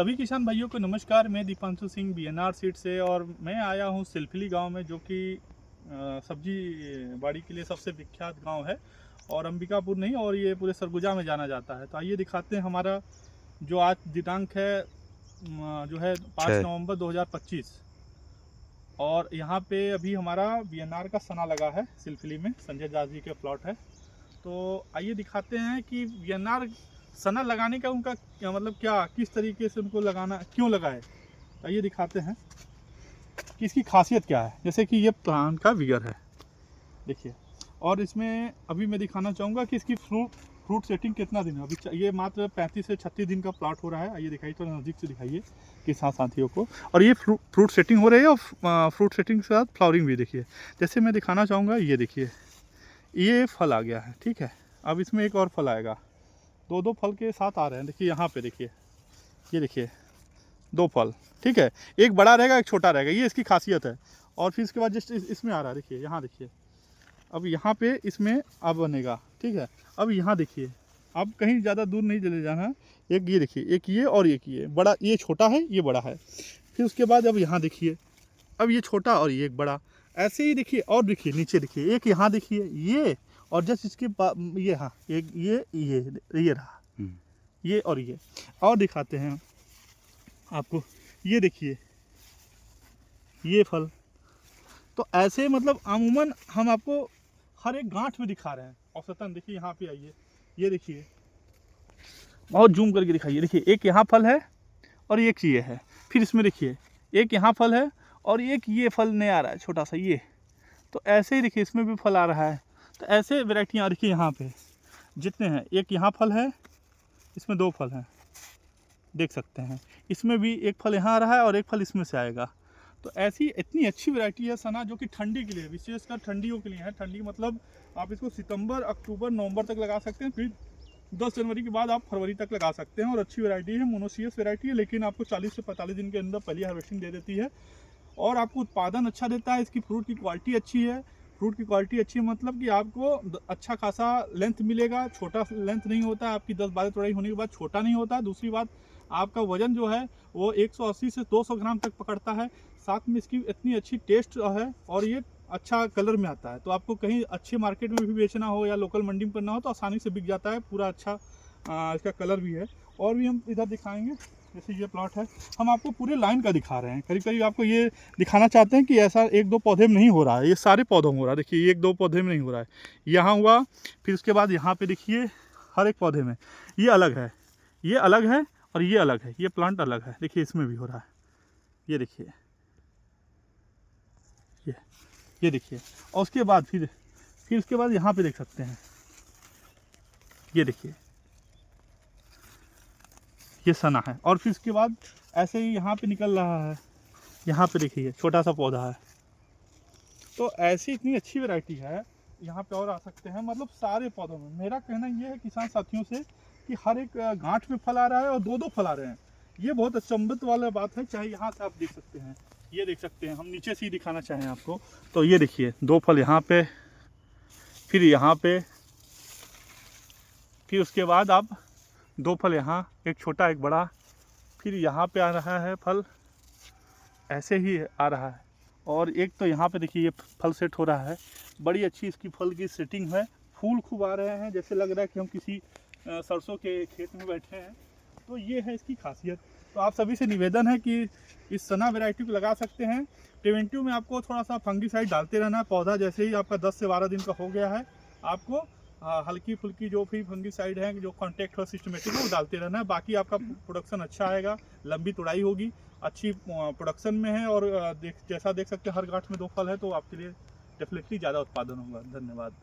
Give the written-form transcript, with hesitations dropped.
सभी किसान भाइयों को नमस्कार। मैं दीपांशु सिंह बीएनआर सीड से और मैं आया हूं सिलफिली गांव में, जो कि सब्जी बाड़ी के लिए सबसे विख्यात गांव है और अंबिकापुर नहीं, और ये पूरे सरगुजा में जाना जाता है। तो आइए दिखाते हैं हमारा जो आज दिनांक है जो है 5 नवंबर 2025, और यहाँ पे अभी हमारा बीएनआर का सना लगा है सिलफिली में, संजय दास जी के प्लॉट है। तो आइए दिखाते हैं कि बीएनआर सना लगाने का उनका क्या मतलब, क्या किस तरीके से उनको लगाना, क्यों लगाए। आइए दिखाते हैं कि इसकी खासियत क्या है। जैसे कि ये प्लांट का विगर है, देखिए, और इसमें अभी मैं दिखाना चाहूँगा कि इसकी फ्रूट सेटिंग कितना दिन है। अभी ये मात्र 35 से 36 दिन का प्लाट हो रहा है। आइए दिखाइए, थोड़ा नज़दीक से दिखाइए किसान साथियों को। और ये फ्रूट सेटिंग हो रही है, और फ्रूट सेटिंग के साथ फ्लावरिंग भी देखिए। जैसे मैं दिखाना चाहूँगा, ये देखिए, ये फल आ गया है, ठीक है। अब इसमें एक और फल आएगा, दो फल के साथ आ रहे हैं। देखिए यहाँ पे, देखिए, ये देखिए 2 फल, ठीक है। एक बड़ा रहेगा, एक छोटा रहेगा, ये इसकी खासियत है। और फिर इसके बाद जस्ट इसमें आ रहा है, देखिए यहाँ देखिए। अब यहाँ पे इसमें अब बनेगा, ठीक है। अब यहाँ देखिए, अब कहीं ज़्यादा दूर नहीं चले जाना। एक ये देखिए, एक ये और एक ये बड़ा, ये छोटा है, ये बड़ा है। फिर उसके बाद अब यहाँ देखिए, अब ये छोटा और ये एक बड़ा, ऐसे ही देखिए। और देखिए नीचे देखिए, एक यहाँ देखिए ये, और जस्ट इसके ये, हाँ, एक ये रहा, ये और ये। और दिखाते हैं आपको, ये देखिए ये फल। तो ऐसे मतलब अमूमन हम आपको हर एक गांठ में दिखा रहे हैं औसतन। देखिए यहाँ पे आइए, ये देखिए, बहुत जूम करके दिखाइए। देखिए एक यहाँ फल है और एक ये है। फिर इसमें देखिए, एक यहाँ फल है और एक ये फल नहीं आ रहा है, छोटा सा ये। तो ऐसे ही देखिए, इसमें भी फल आ रहा है। तो ऐसे वैरायटियाँ देखिए यहाँ पे जितने हैं। एक यहाँ फल है, इसमें 2 फल हैं, देख सकते हैं। इसमें भी एक फल यहाँ आ रहा है और एक फल इसमें से आएगा। तो ऐसी इतनी अच्छी वैरायटी है सना, जो कि ठंडी के लिए, विशेषकर ठंडियों के लिए है। ठंडी मतलब आप इसको सितंबर, अक्टूबर, नवंबर तक लगा सकते हैं। फिर 10 जनवरी के बाद आप फरवरी तक लगा सकते हैं। और अच्छी वैरायटी है, मोनोसियस वैरायटी है, लेकिन आपको 40 से 45 दिन के अंदर पहली हार्वेस्टिंग दे देती है और आपको उत्पादन अच्छा देता है। इसकी फ्रूट की क्वालिटी अच्छी है। फ्रूट की क्वालिटी अच्छी है मतलब कि आपको अच्छा खासा लेंथ मिलेगा, छोटा लेंथ नहीं होता है। आपकी 10-12 तोड़ाई होने के बाद छोटा नहीं होता। दूसरी बात, आपका वजन जो है वो 180 से 200 ग्राम तक पकड़ता है। साथ में इसकी इतनी अच्छी टेस्ट है और ये अच्छा कलर में आता है। तो आपको कहीं अच्छे मार्केट में भी बेचना हो या लोकल मंडी में करना हो तो आसानी से बिक जाता है। पूरा अच्छा इसका कलर भी है। और भी हम इधर दिखाएंगे। जैसे ये प्लॉट है, हम आपको पूरे लाइन का दिखा रहे हैं। करीब करीब आपको ये दिखाना चाहते हैं कि ऐसा 1-2 पौधे में नहीं हो रहा है, ये सारे पौधों में हो रहा है। देखिए 1-2 पौधे में नहीं हो रहा है, यहाँ हुआ। फिर उसके बाद यहाँ पे देखिए, हर एक पौधे में ये अलग है, ये अलग है और ये अलग है। ये प्लांट अलग है, देखिए इसमें भी हो रहा है। ये देखिए, ये देखिए। और उसके बाद फिर उसके बाद यहाँ पे देख सकते हैं, ये देखिए, ये सना है। और फिर उसके बाद ऐसे ही यहाँ पे निकल रहा है। यहाँ पे देखिए छोटा सा पौधा है। तो ऐसी इतनी अच्छी वैरायटी है, यहाँ पे और आ सकते हैं। मतलब सारे पौधों में मेरा कहना ये है किसान साथियों से कि हर एक गांठ में फल आ रहा है और 2-2 फल आ रहे हैं। ये बहुत अचंभित वाला बात है। चाहे यहाँ से आप देख सकते हैं, ये देख सकते हैं। हम नीचे से ही दिखाना चाहें आपको तो ये देखिए 2 फल यहाँ पे, फिर यहाँ पे, फिर उसके बाद आप 2 फल यहाँ, एक छोटा एक बड़ा, फिर यहाँ पे आ रहा है फल, ऐसे ही आ रहा है। और एक तो यहाँ पे देखिए, ये फल सेट हो रहा है। बड़ी अच्छी इसकी फल की सेटिंग है। फूल खूब आ रहे हैं, जैसे लग रहा है कि हम किसी सरसों के खेत में बैठे हैं। तो ये है इसकी खासियत। तो आप सभी से निवेदन है कि इस सना वैरायटी को लगा सकते हैं। प्रिवेंटिव में आपको थोड़ा सा फंगीसाइड डालते रहना है। पौधा जैसे ही आपका 10 से 12 दिन का हो गया है, आपको हल्की फुल्की जो भी फंगीसाइड है, जो कॉन्टैक्ट और सिस्टमेटिक है, वो डालते रहना है। बाकी आपका प्रोडक्शन अच्छा आएगा, लंबी तुड़ाई होगी, अच्छी प्रोडक्शन में है। और जैसा देख सकते हैं, हर गांठ में 2 फल है, तो आपके लिए डेफिनेटली ज़्यादा उत्पादन होगा। धन्यवाद।